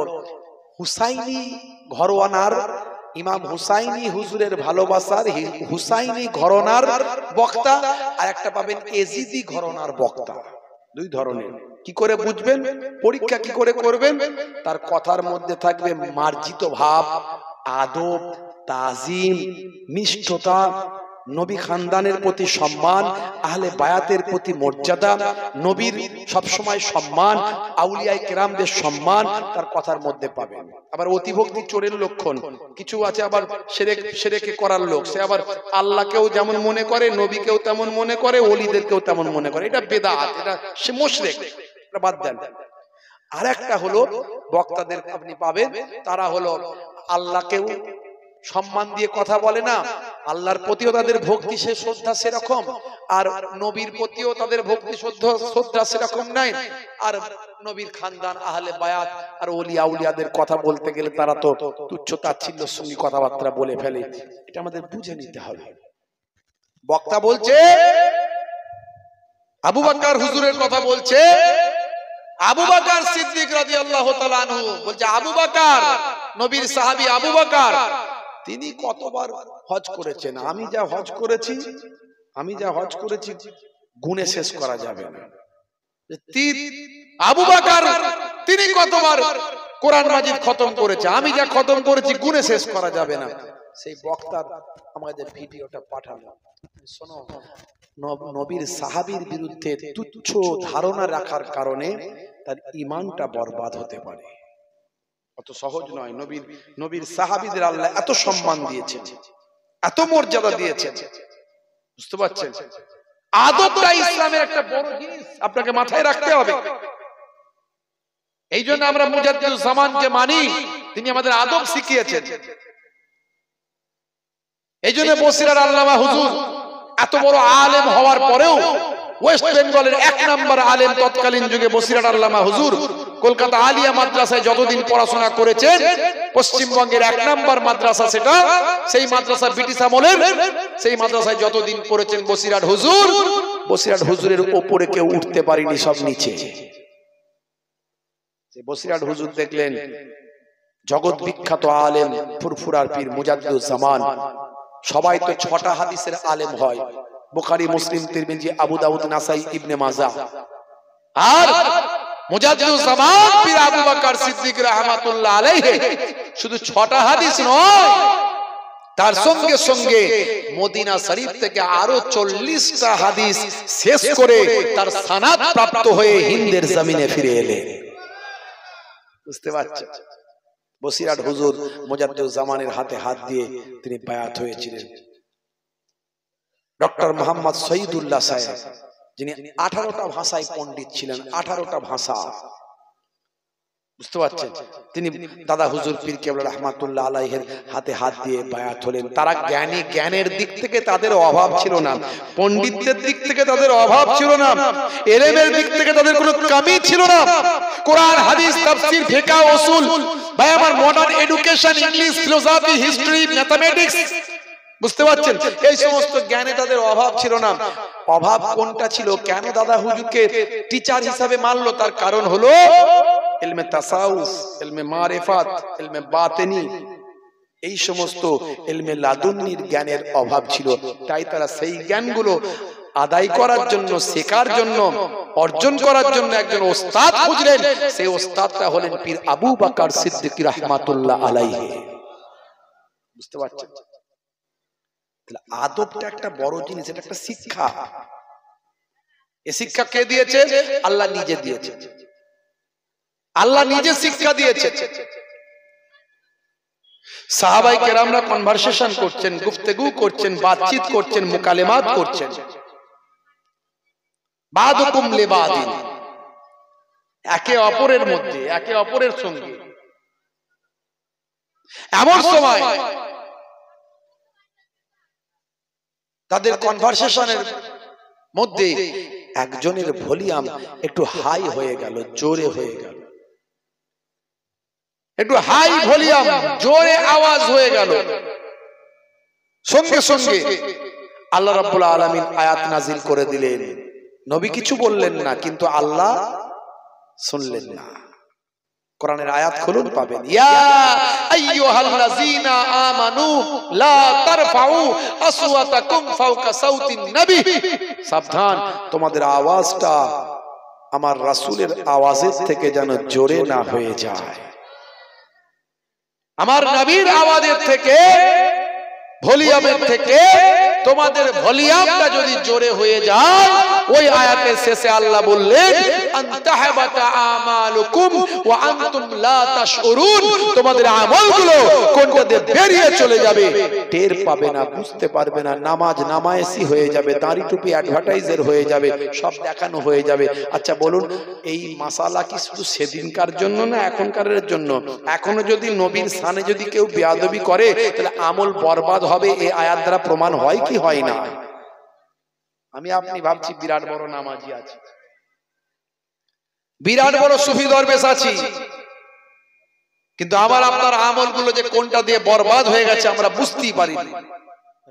হুসাইনি ঘরানার ইমাম হুসাইনি হুজুরের ভালোবাসার হুসাইনি ঘরানার বক্তা, আর একটা পাবেন এজিদি ঘরানার বক্তা। দুই ধরনের। কি করে বুঝবেন? পরীক্ষা কি করে করবেন? তার কথার মধ্যে থাকবে মার্জিত ভাব, আদব, তাজিম, মিষ্টতা, নবী খানদানের প্রতি সম্মান, আহলে বায়াতের প্রতি মর্যাদা, নবীর সবসময় সম্মান, আউলিয়ায়ে কেরামদের সম্মান তার কথার মধ্যে পাবেন। আবার অতিভক্তি চোরের লক্ষণ। কিছু আছে আবার শিরকে করার লোক, সে আবার আল্লাহকেও যেমন মনে করে, নবীকেও তেমন মনে করে, ওলিদেরকেও তেমন মনে করে। এটা বেদাত, এটা সে মুশরিক, এটা বাদ দেন। আর একটা হলো বক্তাদের আপনি পাবেন, তারা হলো আল্লাহকেও সম্মান দিয়ে কথা বলে না, আল্লাহর প্রতিও তাদের ভক্তি সে শ্রদ্ধা সেরকম, আর নবীর প্রতিও তাদের ভক্তি শ্রদ্ধা সেরকম নাই। আর নবীর খানদান, আহলে বায়াত আর ওলিয়া আউলিয়াদের কথা বলতে গেলে তারা তো তুচ্ছ তাচ্ছিল্যের সঙ্গে কথাবার্তা বলে ফেলে। এটা আমাদের বুঝে নিতে হবে। বক্তা বলছে আবু বকর হুজুরের কথা বলছে, আবু বকর সিদ্দিক রাদিয়াল্লাহু তাআলা আনহু বলছে, আবু বকর নবীর সাহাবী আবু বকর তিনি কতবার হজ করেছেন, আমি যা হজ করেছি গুণে শেষ করা যাবে না। আবু বকর তিনি কতবার কোরআন মাজিদ খতম করেছে, আমি যা খতম করেছি গুণে শেষ করা যাবে না। সেই বক্তার আমাদের ভিডিওটা পাঠানো, শোনো। নবীর সাহাবীর বিরুদ্ধে তুচ্ছ ধারণা রাখার কারণে তার ঈমানটা বরবাদ হতে পারে। অত সহজ নয়। নবীর সাহাবীদের আল্লাহ এত সম্মান দিয়েছেন, এত মর্যাদা দিয়েছেন, বুঝতে পারছেন? আদবটা ইসলামের একটা বড় জিনিস, আপনাকে মাথায় রাখতে হবে। এই জন্য আমরা মুজাদ্দিদুজ জামানকে মানি, তিনি আমাদের আদব শিখিয়েছেন। এই জন্য বসিরার আল্লামা হুজুর এত বড় আলেম হওয়ার পরেও ওয়েস্ট বেঙ্গলের 1 নম্বর আলেম তৎকালীন যুগে বসিরার আল্লামা হুজুর কলকাতা আলিয়া মাদ্রাসায় যতদিন পড়াশোনা করেছেন, পশ্চিমবঙ্গের 1 নম্বর মাদ্রাসা সেটা, সেই মাদ্রাসা ব্রিটিশ আমলের, সেই মাদ্রাসায় যতদিন পড়েছেন বসিরাট হুজুরের উপরে কেউ উঠতে পারেনি, সব নিচে। বসিরাট হুজুর দেখলেন জগৎ বিখ্যাত আলেম ফুরফুরার পীর মুজাদ্দিদুজ জামান, সবাই তো 6টা হাদিসের আলেম হয়, বুখারী, মুসলিম, তিরমিজি, আবু দাউদ, নাসাই, ইবনে মাজাহ। আর মুজাদ্দিদুজ জামান পীর আবু বকর সিদ্দিক রাহমাতুল্লাহ আলাইহি শুধু 6টা হাদিস নয়, তার সঙ্গে সঙ্গে মদিনা শরীফ থেকে আরো 40টা হাদিস শেষ করে তার সনদ প্রাপ্ত হয়ে হিন্দের জমিনে ফিরে এলেন। বুঝতে পারছেন? বসিরাট হুজুর মুজাদ্দিদুজ জামানের হাতে হাত দিয়ে তিনি বায়াত হয়েছিলেন। ডক্টর মোহাম্মদ শহীদুল্লাহ সাহেব, যিনি 18টা ভাষায় পণ্ডিত ছিলেন, 18টা ভাষা, বুঝতে পারছেন? তিনি দাদা হুজুর পীর কেবলা রহমাতুল্লাহ আলাইহির হাতে হাত দিয়ে বায়াত হলেন। তারা জ্ঞানের দিক থেকে তাদের অভাব ছিল না, পণ্ডিতদের দিক থেকে তাদের অভাব ছিল না, ইলমের দিক থেকে তাদের কোনো কমি ছিল না। কোরআন, হাদিস, তাফসীর, ফিকহ, উসুল, ভাই আমার modern education, English, philosophy, history, mathematics, বুঝতে পারছেন? এই সমস্ত জ্ঞানে তাদের অভাব ছিল না। অভাব কোনটা ছিল? কেন দাদা হুজুরকে টিচার হিসাবে মানলো? তার কারণ হলো ইলমে তাসাউফ, ইলমে মারিফাত, ইলমে বাতিনি, এই সমস্ত ইলমে লাদুন্নির জ্ঞানের অভাব ছিল। তাই তারা সেই জ্ঞানগুলো আদায় করার জন্য, শেখার জন্য, অর্জন করার জন্য একজন ওস্তাদ খুঁজলেন। সেই ওস্তাদটা হলেন পীর আবু বকর সিদ্দিক রাহমাতুল্লাহ আলাইহি। বুঝতে পারছেন? আদবটা একটা বড় জিনিস, এটা একটা শিক্ষা। এই শিক্ষা কে দিয়েছে? আল্লাহ নিজে দিয়েছে। আল্লাহ নিজে শিক্ষা দিয়েছে। সাহাবায়ে কেরামরা কনভারসেশন করছেন, গুফতগু করছেন, বাতচিত করছেন, মুকালেমাত করছেন, বাদুকুম লিবাদিন, একে অপরের মধ্যে, একে অপরের সঙ্গে। এমন সময় তাদের কনভারসেশনের মধ্যে একজনের ভলিউম একটু হাই হয়ে গেল, জোরে হয়ে গেল, একটু হাই ভলিউম, জোরে আওয়াজ হয়ে গেল। সঙ্গে সঙ্গে আল্লাহ রাব্বুল আলামিন আয়াত নাজিল করে দিলেন। নবী কিছু বললেন না, কিন্তু আল্লাহ শুনলেন না। কোরআনের আয়াত খুলুন, পাবেন, ইয়া আইয়ুহাল্লাযীনা আমানু লা তারফাউ আসওয়াতাকুম ফাওকা সাউতিন নবী। সাবধান, তোমাদের আওয়াজটা আমার রাসূলের আওয়াজের থেকে যেন জোরে না হয়ে যায়, আমার নবীর আওয়াজের থেকে ভলিউমের থেকে তোমাদের ভলিউমটা যদি জোরে হয়ে যায়, ওই আয়াতের শেষে আল্লাহ বললেন আনতাহাবাতা আমালুকুম ওয়া আনতুম লা তাশউরুন, তোমাদের আমলগুলো কোনটা দিয়ে বেরিয়ে চলে যাবে, টের পাবে না, বুঝতে পারবে না। নামাজ নামায়েসি হয়ে যাবে, দাড়ি টুপি অ্যাডভার্টাইজার হয়ে যাবে, সব দেখানো হয়ে যাবে। আচ্ছা বলুন, এই মাসালা কি শুধু সেদিনকার জন্য না এখনকারের জন্য? এখনো যদি নবীর শানে যদি কেউ বেয়াদবি করে তাহলে আমল বরবাদ হবে, এই আয়াত দ্বারা প্রমাণ হয় কি হয় না? আমি আপনি ভাবছি বিরাট বড় নামাজি আছে, বিরাট বড় সুফি দরবেশ আছি, কিন্তু আমার আপনার আমলগুলো যে কোনটা দিয়ে বরবাদ হয়ে গেছে আমরা বুঝতেই পারি না।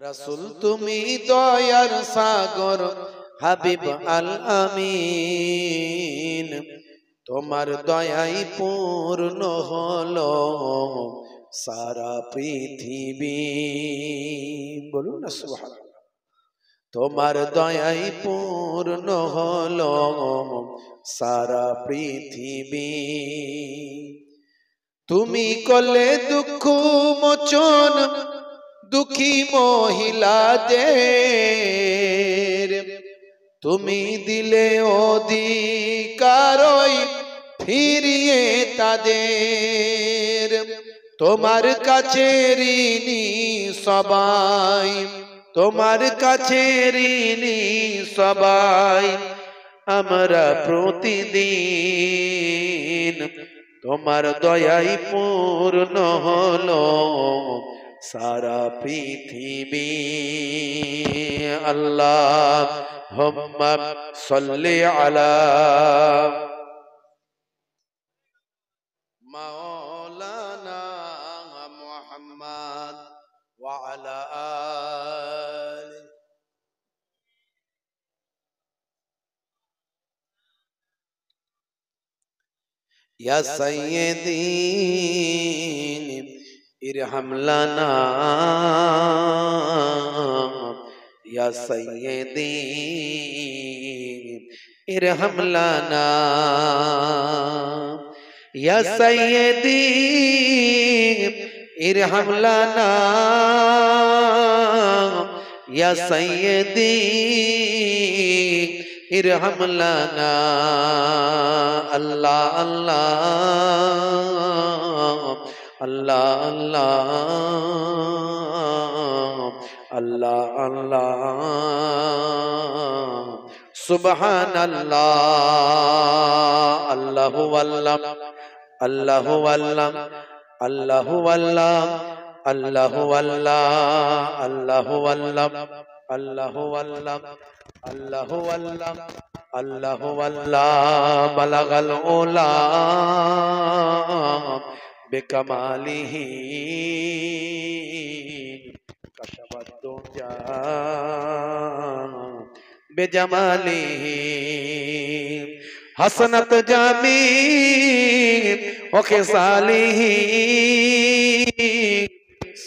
রাসূল তুমি দয়ার সাগর, হাবিব আল আমিন, তোমার দয়াই পূর্ণ হলো সারা পৃথিবী। বলুন না সুবহানাল্লাহ। তোমার দয়াই পূর্ণ হলো সারা পৃথিবী। তুমি করলে দুঃখ মোচন দুঃখী মহিলাদের, তুমি দিলে অধিকার ফিরিয়ে তাদের। তোমার কাছে ঋণী সবাই, তোমার কাছে ঋণী সবাই, আমরা প্রতিদিন তোমার দয়াই পূর্ণ হলো সারা পৃথিবী। আল্লাহুম্মা সাল্লি আলা মাওলানা মুহাম্মদ ওয়া আলা আলি। ইয়া সাইয়্যিদি ইরহাম লানা, ইয়া সাইয়্যিদি ইরহাম লানা, ইয়া সাইয়্যিদি ইরহাম লানা, ইয়া সাইয়্যিদি ইরহাম লানা। আল্লাহ আল্লাহ আল্লাহ আল্লাহ আল্লাহ সুবহানাল্লাহ। আল্লাহু আল্লাহ আল্লাহু আল্লাহ আল্লাহু আল্লাহ আল্লাহু আল্লাহ আল্লাহু আল্লাহ আল্লাহু আল্লাহ আল্লাহু আল্লাহ আল্লাহু আল্লাহ। বালাগাল উলা বিকামালিহি কাশাফাদ দুজা বিজামালিহি হাসনাত জামি ওয়া খিসালিহি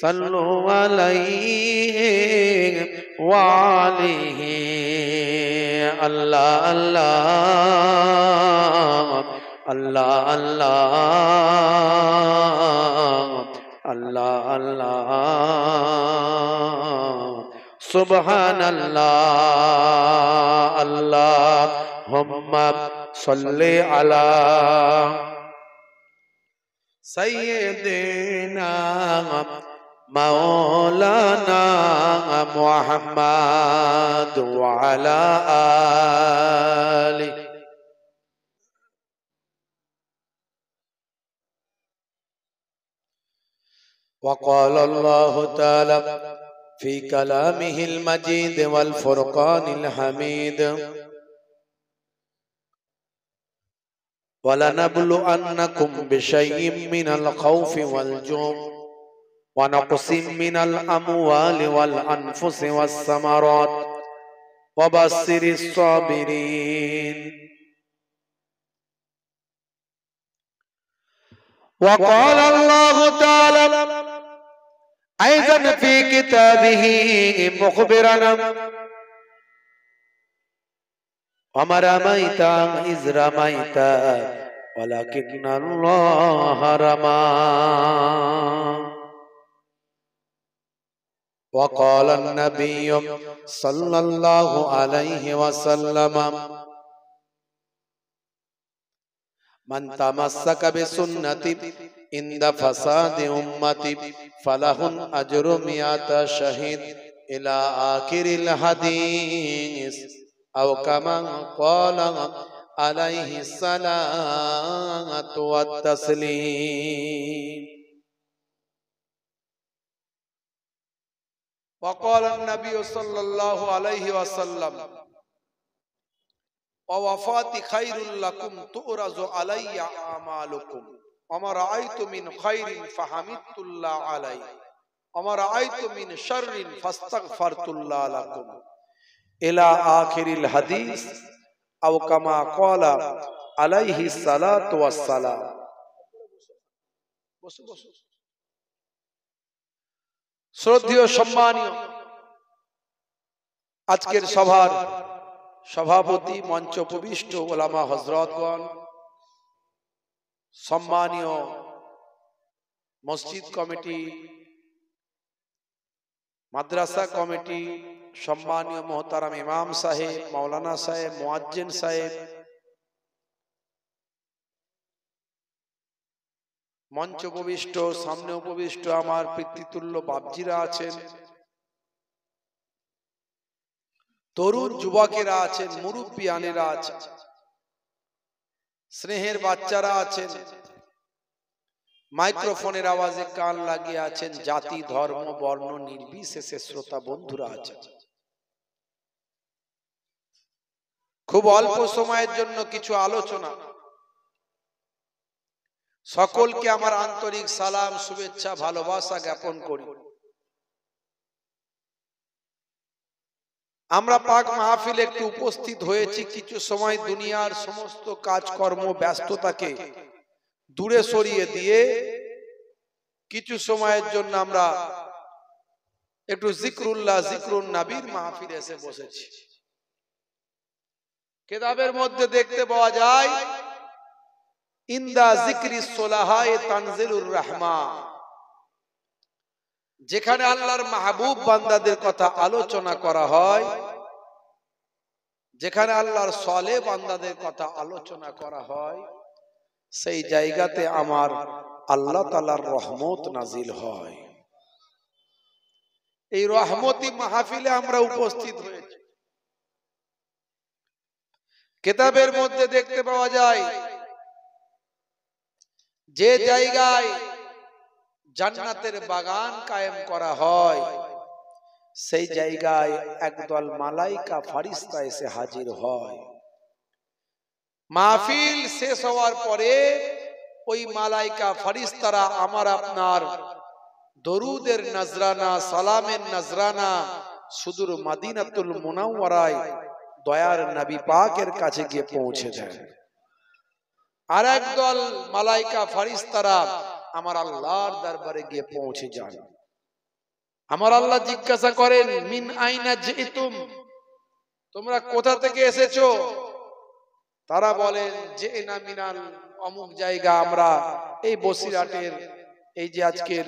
সাল্লু আলাইহি ওয়া আলিহি। আল্লাহ আল্লাহ আল্লাহ আল্লাহ আল্লাহ আল্লাহ সুবহানাল্লাহ। আল্লাহুম্মা সাল্লি আলা সাইয়্যিদিনা মাওলানা মুহাম্মদ ওয়া আলা আলি। وقال الله تعالى في كلامه المجيد والفرقان الحميد ولنبلونكم بشيء من الخوف والجوع ونقص من الأموال والأنفس والثمرات وبشر الصابرين. وقال الله تعالى أيضا في كتابه مخبرا وما رميت إذ رميت ولكن الله رمى وقال النبي صلى الله عليه وسلم من تمسك بسنتي عند فساد أمتي فله أجر 100 شهيد إلى آخر الحديث أو كما قال عليه الصلاة والتسليم. وقال النبي صلى الله عليه وسلم ووفاتي خير لكم تؤرز علي أعمالكم وما رأيت من خير فحمدت الله عليه وما رأيت من شر فاستغفرت الله لكم إلى آخر الحديث أو كما قال عليه الصلاة والسلام. শ্রদ্ধেয় সম্মানীয় আজকের সভার সভাপতি, মঞ্চ উপবিষ্ট ওলামা হযরতগণ, সম্মানীয় মসজিদ কমিটি, মাদ্রাসা কমিটি, সম্মানীয় মোহতারাম ইমাম সাহেব, মাওলানা সাহেব, মুয়াজ্জিন সাহেব, মঞ্চ উপবিষ্ট, সামনে উপবিষ্ট আমার পিতৃতুল্য বাপজিরা আছেন, তরুণ যুবকেরা আছেন, মুরব্বিয়ানেরা আছেন, স্নেহের বাচ্চারা আছেন, মাইক্রোফোনের আওয়াজে কান লাগিয়ে আছেন, জাতি ধর্ম বর্ণ নির্বিশেষে শ্রোতা বন্ধুরা আছেন। খুব অল্প সময়ের জন্য কিছু আলোচনা। সকলকে আমার আন্তরিক সালাম, শুভেচ্ছা, ভালোবাসা জ্ঞাপন করি। আমরা পাক মাহফিলে একটু উপস্থিত হয়েছি, কিছু সময় দুনিয়ার সমস্ত কাজকর্ম ব্যস্ততাকে দূরে সরিয়ে দিয়ে কিছু সময়ের জন্য আমরা একটু জিকরুল্লাহ, জিকরুন নবীর মাহফিলে এসে বসেছি। কিতাবের মধ্যে দেখতে পাওয়া যায় ইন্দা জিকরি সোলাহায়ে তানজিলুর রহমান, যেখানে আল্লাহর মাহবুব বান্দাদের কথা আলোচনা করা হয়, যেখানে আল্লাহর সালেহ বান্দাদের কথা আলোচনা করা হয়, সেই জায়গাতে আমার আল্লাহ তাআলার রহমত নাজিল হয়। এই রহমতি মাহফিলে আমরা উপস্থিত হয়েছি। কিতাবের মধ্যে দেখতে পাওয়া যায় যে জায়গায় জান্নাতের বাগান কায়েম করা হয়, সেই জায়গায় একদল মালাইকা ফারিস্তা এসে হাজির হয়। মাহফিল শেষ হওয়ার পরে ওই মালাইকা ফারিস্তারা আমার আপনার দরুদের নজরানা, সালামের নজরানা সুদূর মদিনাতুল মুনাওয়ারায় দয়ার নবী পাকের কাছে গিয়ে পৌঁছে দেয়। আর একদল মালাইকা ফারিস্তারা আমার আল্লাহর দরবারে গিয়ে পৌঁছে যান। আমার আল্লাহ জিজ্ঞাসা করেন, মিন আইনা জিতুম, তোমরা কোথা থেকে এসেছো? তারা বলেন যে না মিনাল অমুক জায়গা, আমরা এই বসিরহাটের এই যে আজকের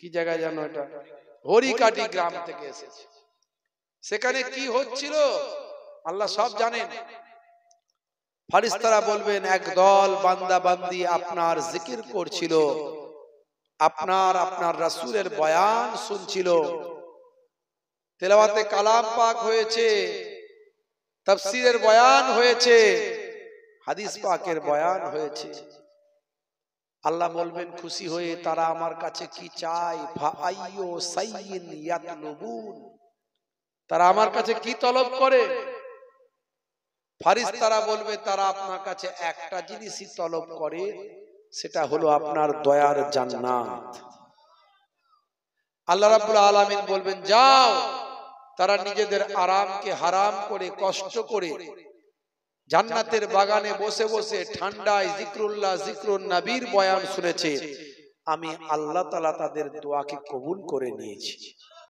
কি জায়গা জানো, এটা হরিকাটি গ্রাম থেকে এসেছে। সেখানে কি হচ্ছিল আল্লাহ সব জানেন। ফারিস্তারা বলবেন একদল বান্দা বান্দি আপনার জিকির করছিল, আপনার রাসূলের বয়ান শুনছিল, তেলাওয়াতে কালাম পাক হয়েছে, তাফসীরের বয়ান হয়েছে, হাদিস পাকের বয়ান হয়েছে। আল্লাহ বলবেন খুশি হয়ে, তারা আমার কাছে কি চায়? ফাআইয়ু সাইয়িন ইয়াতলুবুন, তারা আমার কাছে কি তলব করে? ফারিস্তারা বলবে তারা আপনার কাছে একটা জিনিসই তলব করে, সেটা হলো আপনার দয়ার জান্নাত। আল্লাহ রাব্বুল আলামিন বলবেন যাও, তারা নিজেদের আরামকে হারাম করে, কষ্ট করে জান্নাতের বাগানে বসে বসে ঠান্ডায় জিকরুল্লাহ, জিকরুন নবীর বয়ান শুনেছে। আমি আল্লাহ তাআলা তাদের দোয়াকে কবুল করে নিয়েছি।